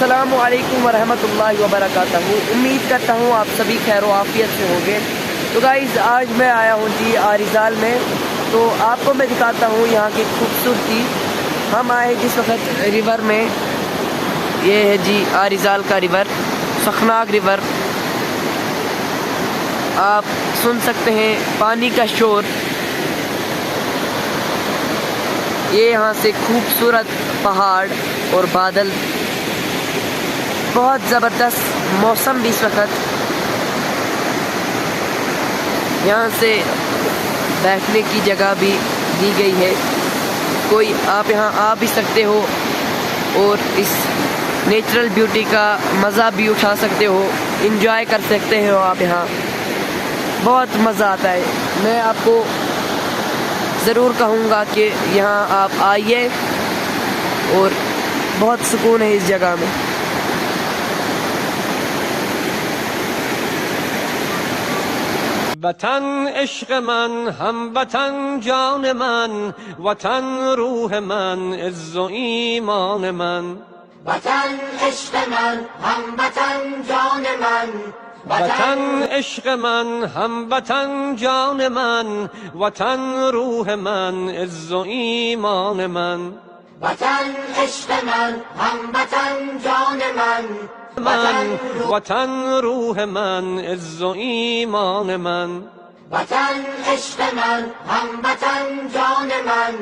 अस्सलामु अलैकुम वरहमतुल्लाहि वबरकातहू। उम्मीद करता हूँ आप सभी खैर आफियत से होंगे। तो गाइज़ आज मैं आया हूँ जी आरिजाल में, तो आपको मैं दिखाता हूँ यहाँ की खूबसूरती। हम आए जिस वक्त रिवर में, ये है जी आरिजाल का रिवर, शखनाक रिवर। आप सुन सकते हैं पानी का शोर। ये यहाँ से खूबसूरत पहाड़ और बादल, बहुत ज़बरदस्त मौसम भी इस वक्त। यहाँ से बैठने की जगह भी दी गई है, कोई आप यहाँ आ भी सकते हो और इस नेचुरल ब्यूटी का मज़ा भी उठा सकते हो, इंजॉय कर सकते हो आप यहाँ। बहुत मज़ा आता है। मैं आपको ज़रूर कहूँगा कि यहाँ आप आइए और बहुत सुकून है इस जगह में। वतन इश्क मन, हम वतन जान मन, वतन रूह मन, इज़्ज़ो ईमान मन। वतन इश्क मन, हम वतन जान मन, वतन इश्क मन, हम वतन जान मन, वतन रूह मन, इज़्ज़ो ईमान मन। वतन इश्क मन, हम वतन जान मन, वतन रूह मन, इज़्ज़ो ईमान मन। वतन इश्क मन, हम वतन जान मन।